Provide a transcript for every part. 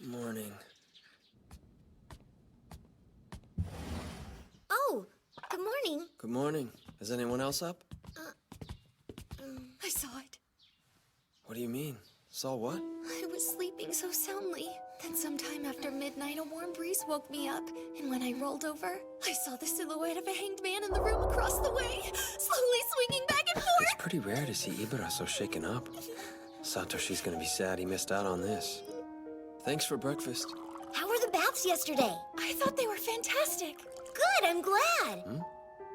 Morning. Oh, good morning. Good morning. Is anyone else up? I saw it. What do you mean? Saw what? I was sleeping so soundly. Then sometime after midnight, a warm breeze woke me up. And when I rolled over, I saw the silhouette of a hanged man in the room across the way, slowly swinging back and forth. It's pretty rare to see Ibara so shaken up. Satoshi's gonna be sad he missed out on this. Thanks for breakfast. How were the baths yesterday? I thought they were fantastic. Good, I'm glad.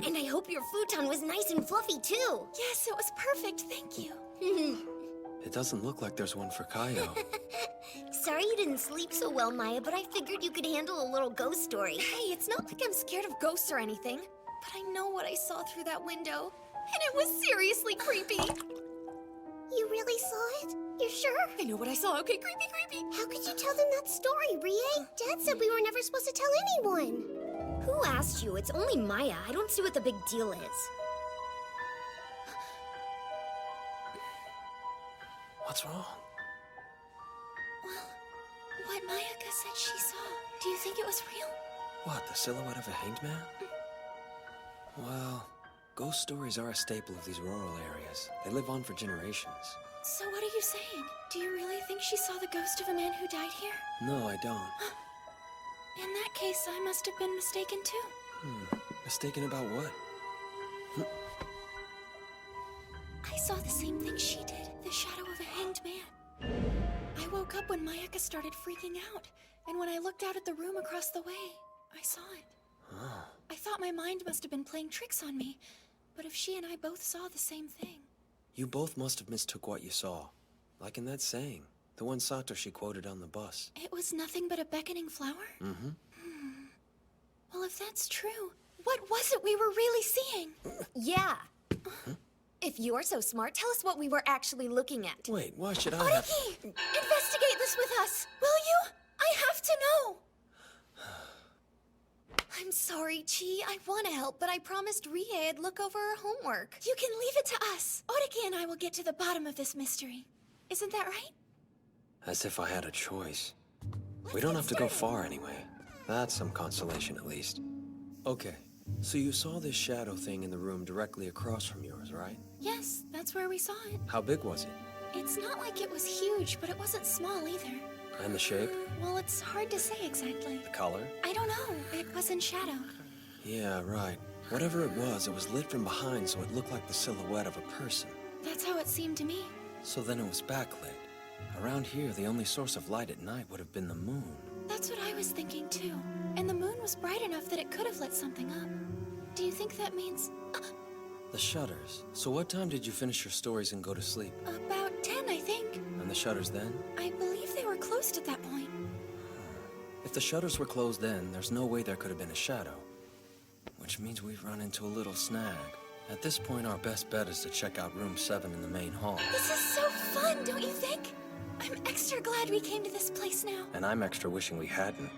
And I hope your futon was nice and fluffy, too. Yes, it was perfect, thank you. It doesn't look like there's one for Kaio. Sorry you didn't sleep so well, Maya, but I figured you could handle a little ghost story. Hey, it's not like I'm scared of ghosts or anything. But I know what I saw through that window, and it was seriously creepy. You really saw it? You're sure? I know what I saw. Okay, creepy. How could you tell them that story, Rie? Dad said we were never supposed to tell anyone. Who asked you? It's only Maya. I don't see what the big deal is. What's wrong? Well, what Mayaka said she saw. Do you think it was real? What, the silhouette of a hanged man? Well, ghost stories are a staple of these rural areas. They live on for generations. So what are you saying? Do you really think she saw the ghost of a man who died here? No, I don't. In that case, I must have been mistaken too. Mistaken about what? I saw the same thing she did, the shadow of a hanged man. I woke up when Mayaka started freaking out, and when I looked out at the room across the way, I saw it. I thought my mind must have been playing tricks on me, but if she and I both saw the same thing... You both must have mistook what you saw. Like in that saying, the one Satoshi quoted on the bus. It was nothing but a beckoning flower? Well, if that's true, what was it we were really seeing? Yeah. If you're so smart, tell us what we were actually looking at. Wait, why should I have... Oriki! Investigate this with us, will you? I have to know! I'm sorry, Chi. I want to help, but I promised Rie I'd look over her homework. You can leave it to us. Oriki and I will get to the bottom of this mystery. Isn't that right? As if I had a choice. We don't have to go far anyway. That's some consolation at least. Okay, so you saw this shadow thing in the room directly across from yours, right? Yes, that's where we saw it. How big was it? It's not like it was huge, but it wasn't small either. And the shape? Well, it's hard to say exactly. The color? I don't know. It was in shadow. Yeah, right. Whatever it was lit from behind so it looked like the silhouette of a person. That's how it seemed to me. So then it was backlit. Around here, the only source of light at night would have been the moon. That's what I was thinking too. And the moon was bright enough that it could have lit something up. Do you think that means... The shutters. So what time did you finish your stories and go to sleep? About 10, I think. And the shutters then? I believe they were closed at that point. If the shutters were closed then, there's no way there could have been a shadow. Which means we've run into a little snag. At this point, our best bet is to check out room 7 in the main hall. This is so fun, don't you think? I'm extra glad we came to this place now. And I'm extra wishing we hadn't.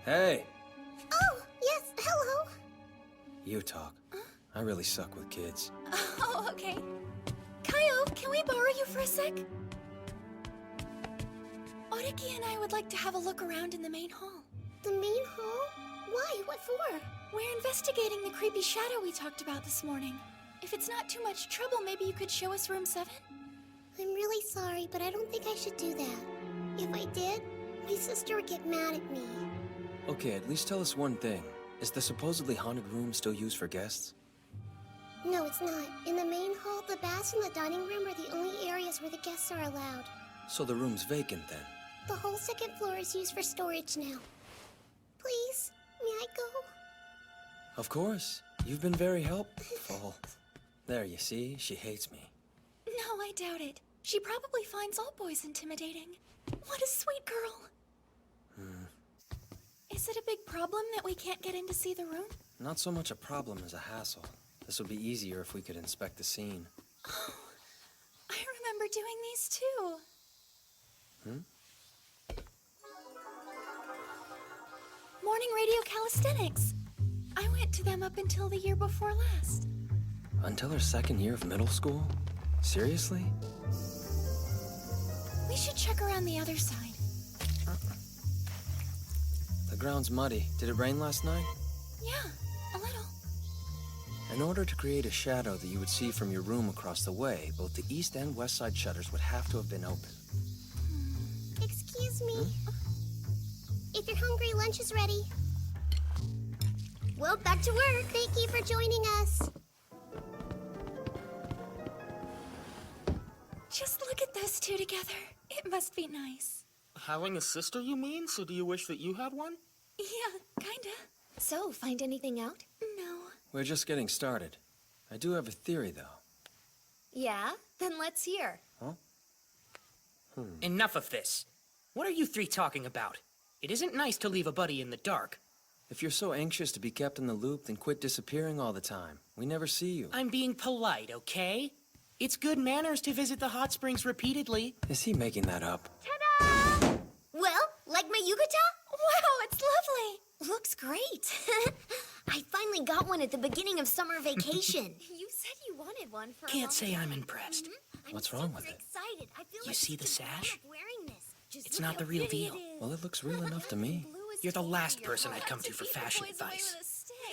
Hey! Oh, yes, hello. You talk. I really suck with kids. Oh, okay. Kaio, can we borrow you for a sec? Oriki and I would like to have a look around in the main hall. The main hall? Why? What for? We're investigating the creepy shadow we talked about this morning. If it's not too much trouble, maybe you could show us room 7? I'm really sorry, but I don't think I should do that. If I did, my sister would get mad at me. Okay, at least tell us one thing. Is the supposedly haunted room still used for guests? No, it's not. In the main hall, the baths and the dining room are the only areas where the guests are allowed. So the room's vacant then? The whole second floor is used for storage now. Please, may I go? Of course. You've been very helpful. There, you see? She hates me. No, I doubt it. She probably finds all boys intimidating. What a sweet girl. Is it a big problem that we can't get in to see the room? Not so much a problem as a hassle. This would be easier if we could inspect the scene. Oh, I remember doing these too. Morning radio calisthenics. I went to them up until the year before last. Until her second year of middle school? Seriously? We should check around the other side. The ground's muddy. Did it rain last night? Yeah, a little. In order to create a shadow that you would see from your room across the way, both the east and west side shutters would have to have been open. Excuse me. If you're hungry, lunch is ready. Well, back to work. Thank you for joining us. Just look at those two together. It must be nice. Having a sister, you mean? So do you wish that you had one? Yeah, kinda. So, find anything out? No. We're just getting started. I do have a theory, though. Yeah? Then let's hear. Enough of this. What are you three talking about? It isn't nice to leave a buddy in the dark. If you're so anxious to be kept in the loop, then quit disappearing all the time. We never see you. I'm being polite, okay? It's good manners to visit the hot springs repeatedly. Is he making that up? Ta-da! Well, like my yukata? Wow, it's lovely! Looks great. I finally got one at the beginning of summer vacation. You said you wanted one for a Can't long say I'm time. impressed. What's wrong with it? Excited. I feel You like see I the should be sash? wearing this. Just It's look not how the real pretty deal. it is. Well, it looks real enough to me. You're the last person I'd come to for fashion advice.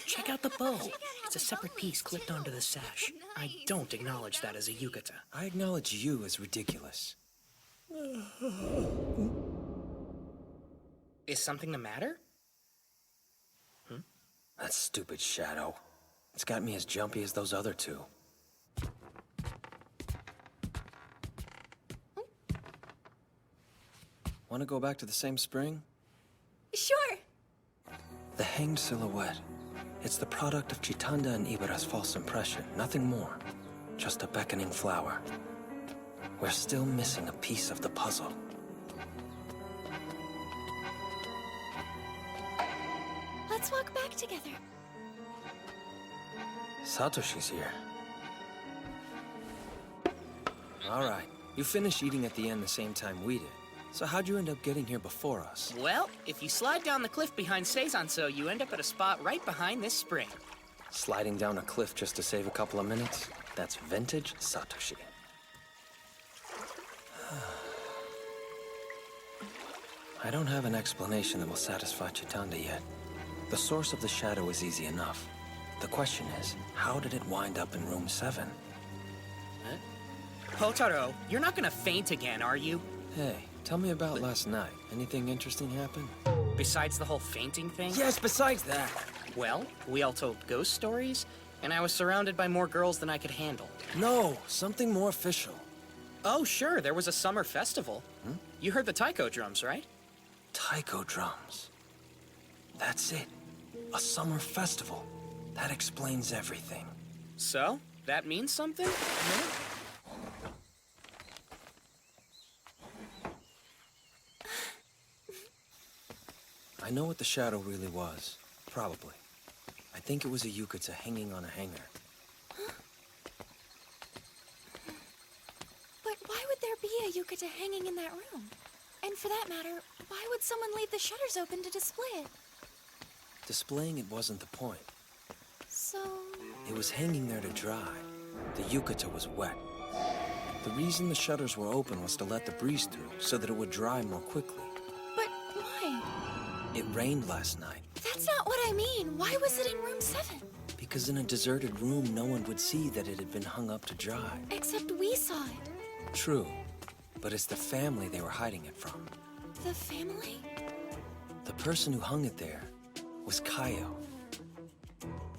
Check out the bow. It's a separate piece clipped onto the sash. I don't acknowledge that as a yukata. I acknowledge you as ridiculous. Is something the matter? That stupid shadow. It's got me as jumpy as those other two. Want to go back to the same spring? Sure. The hanged silhouette. It's the product of Chitanda and Ibara's false impression, nothing more. Just a beckoning flower. We're still missing a piece of the puzzle. Let's walk back together. Satoshi's here. All right, you finished eating at the end the same time we did. So how'd you end up getting here before us? Well, if you slide down the cliff behind Seizanso, you end up at a spot right behind this spring. Sliding down a cliff just to save a couple of minutes? That's vintage Satoshi. I don't have an explanation that will satisfy Chitanda yet. The source of the shadow is easy enough. The question is, how did it wind up in room 7? Hotaro, you're not gonna faint again, are you? Hey, tell me about last night. Anything interesting happen? Besides the whole fainting thing? Yes, besides that! Well, we all told ghost stories, and I was surrounded by more girls than I could handle. No, something more official. Oh, sure, there was a summer festival. You heard the taiko drums, right? Taiko drums. That's it. A summer festival. That explains everything. So, that means something? I know what the shadow really was. Probably. I think it was a yukata hanging on a hanger. But why would there be a yukata hanging in that room? And for that matter, why would someone leave the shutters open to display it? Displaying it wasn't the point. So... It was hanging there to dry. The yukata was wet. The reason the shutters were open was to let the breeze through so that it would dry more quickly. But why? It rained last night. That's not what I mean. Why was it in room 7? Because in a deserted room, no one would see that it had been hung up to dry. Except we saw it. True. But it's the family they were hiding it from. The family? The person who hung it there was Kaio.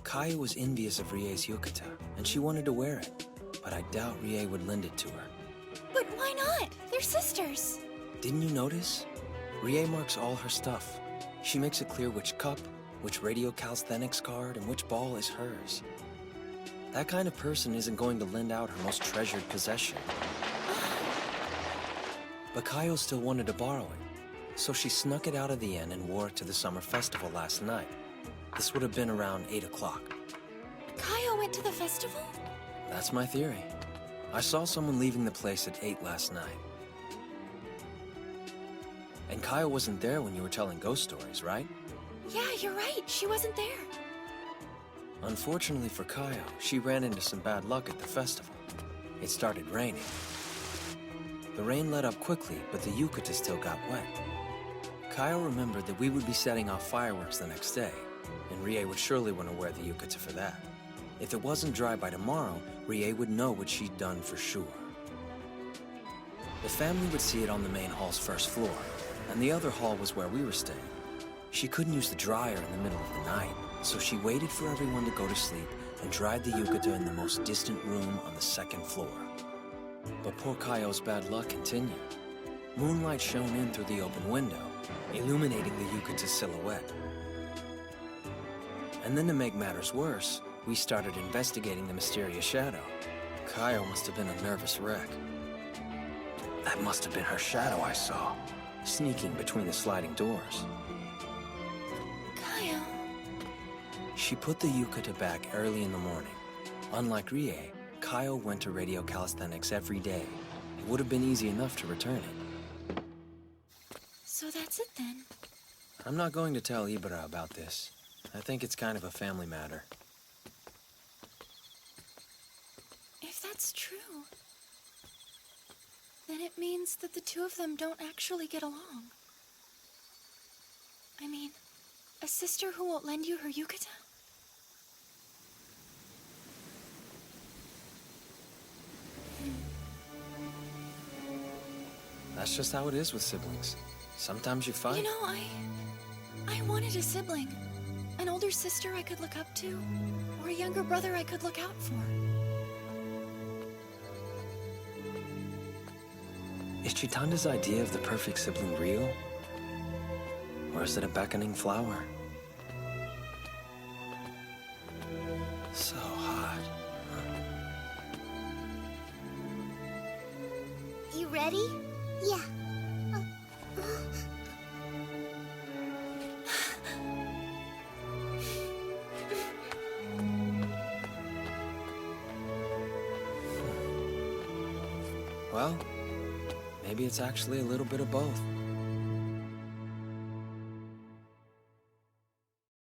Kaio was envious of Rie's yukata, and she wanted to wear it. But I doubt Rie would lend it to her. But why not? They're sisters. Didn't you notice? Rie marks all her stuff. She makes it clear which cup, which radio calisthenics card, and which ball is hers. That kind of person isn't going to lend out her most treasured possession. But Kaio still wanted to borrow it, so she snuck it out of the inn and wore it to the summer festival last night. This would have been around 8 o'clock. Kaio went to the festival? That's my theory. I saw someone leaving the place at 8 last night. And Kaio wasn't there when you were telling ghost stories, right? Yeah, you're right. She wasn't there. Unfortunately for Kaio, she ran into some bad luck at the festival. It started raining. The rain let up quickly, but the yukata still got wet. Kaio remembered that we would be setting off fireworks the next day, and Rie would surely want to wear the yukata for that. If it wasn't dry by tomorrow, Rie would know what she'd done for sure. The family would see it on the main hall's first floor, and the other hall was where we were staying. She couldn't use the dryer in the middle of the night, so she waited for everyone to go to sleep and dried the yukata in the most distant room on the second floor. But poor Kaio's bad luck continued. Moonlight shone in through the open window, illuminating the yukata's silhouette. And then to make matters worse, we started investigating the mysterious shadow. Kaio must have been a nervous wreck. That must have been her shadow I saw, sneaking between the sliding doors. Kaio. She put the yukata back early in the morning. Unlike Rie, Kaio went to radio calisthenics every day. It would have been easy enough to return it. So that's it then. I'm not going to tell Ibara about this. I think it's kind of a family matter. If that's true, then it means that the two of them don't actually get along. I mean, a sister who won't lend you her yukata? That's just how it is with siblings. Sometimes you fight. You know, I wanted a sibling. An older sister I could look up to, or a younger brother I could look out for. Is Chitanda's idea of the perfect sibling real? Or is it a beckoning flower? So hot. You ready? Yeah. Well, maybe it's actually a little bit of both.